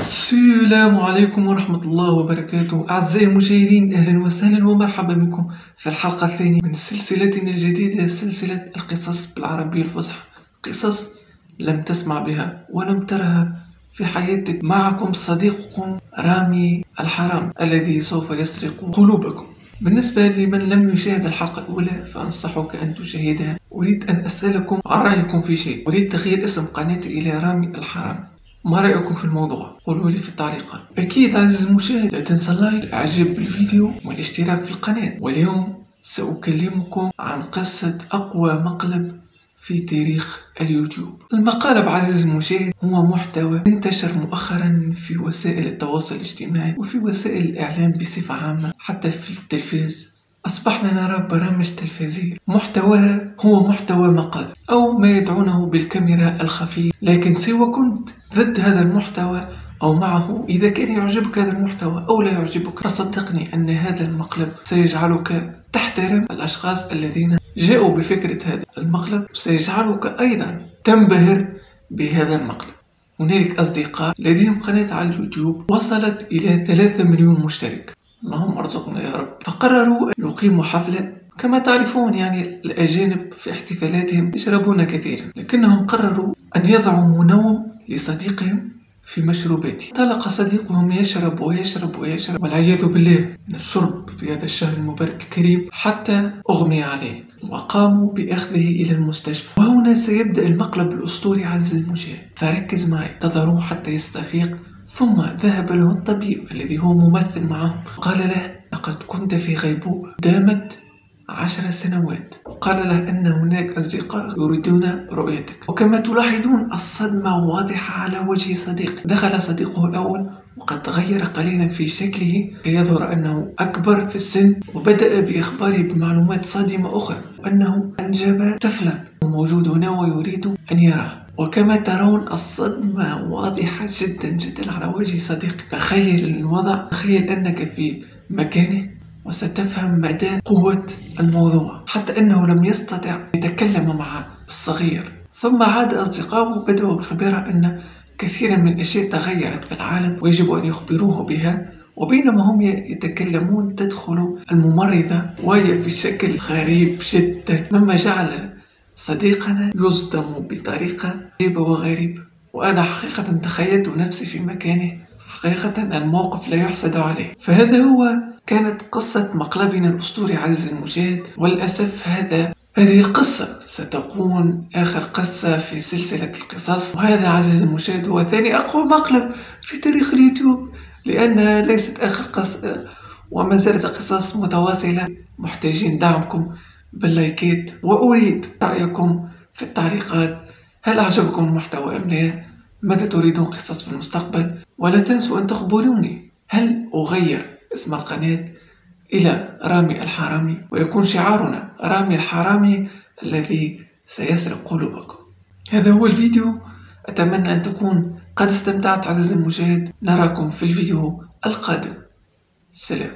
السلام عليكم ورحمة الله وبركاته. أعزائي المشاهدين، أهلا وسهلا ومرحبا بكم في الحلقة الثانية من سلسلتنا الجديدة، سلسلة القصص بالعربية الفصحى. قصص لم تسمع بها ولم ترها في حياتك. معكم صديقكم رامي الحرام الذي سوف يسرق قلوبكم. بالنسبة لمن لم يشاهد الحلقة الأولى فأنصحك أن تشاهدها. أريد أن أسألكم عن رأيكم في شيء. أريد تغيير اسم قناتي إلى رامي الحرام. ما رأيكم في الموضوع؟ قولوا لي في التعليقات. أكيد عزيزي المشاهد لا تنسى اللايك، الإعجاب بالفيديو والاشتراك في القناة. واليوم سأكلمكم عن قصة أقوى مقلب في تاريخ اليوتيوب. المقالب عزيزي المشاهد هو محتوى انتشر مؤخرا في وسائل التواصل الاجتماعي وفي وسائل الإعلام بصفة عامة، حتى في التلفاز. أصبحنا نرى برامج تلفزيونية محتواها هو محتوى مقال أو ما يدعونه بالكاميرا الخفية. لكن سواء كنت ضد هذا المحتوى أو معه، إذا كان يعجبك هذا المحتوى أو لا يعجبك فصدقني أن هذا المقلب سيجعلك تحترم الأشخاص الذين جاءوا بفكرة هذا المقلب، وسيجعلك أيضا تنبهر بهذا المقلب. هنالك أصدقاء لديهم قناة على اليوتيوب وصلت إلى 3 مليون مشترك، اللهم ارزقنا يا رب. فقرروا أن يقيموا حفلة. كما تعرفون يعني الأجانب في احتفالاتهم يشربون كثيرا، لكنهم قرروا أن يضعوا منوم لصديقهم في مشروباته. طلق صديقهم يشرب ويشرب ويشرب والعياذ بالله من الشرب في هذا الشهر المبارك الكريم حتى أغمي عليه، وقاموا بأخذه إلى المستشفى. وهنا سيبدأ المقلب الأسطوري عزيزي المشاهد، فركز معي انتظروه حتى يستفيق. ثم ذهب له الطبيب الذي هو ممثل معه، قال له لقد كنت في غيبوبة دامت 10 سنوات. قال له أن هناك أصدقاء يريدون رؤيتك. وكما تلاحظون الصدمة واضحة على وجه صديقه. دخل صديقه الأول وقد تغير قليلا في شكله كي يظهر أنه أكبر في السن، وبدأ بإخباره بمعلومات صادمة أخرى، وأنه أنجب طفلا موجود هنا ويريد أن يراه. وكما ترون الصدمة واضحة جدا جدا على وجه صديقك. تخيل الوضع، تخيل أنك في مكانه وستفهم مدى قوة الموضوع، حتى أنه لم يستطع يتكلم مع الصغير. ثم عاد أصدقائه وبدأوا بخبره أن كثيرا من الأشياء تغيرت في العالم ويجب أن يخبروه بها. وبينما هم يتكلمون تدخل الممرضة وهي في شكل غريب جدا، مما جعل صديقنا يصدم بطريقة عجيبة وغريبة. وأنا حقيقة تخيلت نفسي في مكانه. حقيقة الموقف لا يحسد عليه. فهذا هو كانت قصة مقلبنا الأسطوري عزيزي المشاهد. وللأسف هذه القصة ستكون آخر قصة في سلسلة القصص. وهذا عزيزي المشاهد هو ثاني أقوى مقلب في تاريخ اليوتيوب، لأنها ليست آخر قصة وما زالت قصص متواصلة. محتاجين دعمكم باللايكات، وأريد رأيكم في التعليقات. هل أعجبكم المحتوى أم لا؟ ماذا تريدون قصص في المستقبل؟ ولا تنسوا أن تخبروني هل أغير اسم القناة إلى رامي الحرامي ويكون شعارنا رامي الحرامي الذي سيسرق قلوبكم. هذا هو الفيديو. أتمنى أن تكون قد استمتعت عزيزي المشاهد. نراكم في الفيديو القادم. سلام.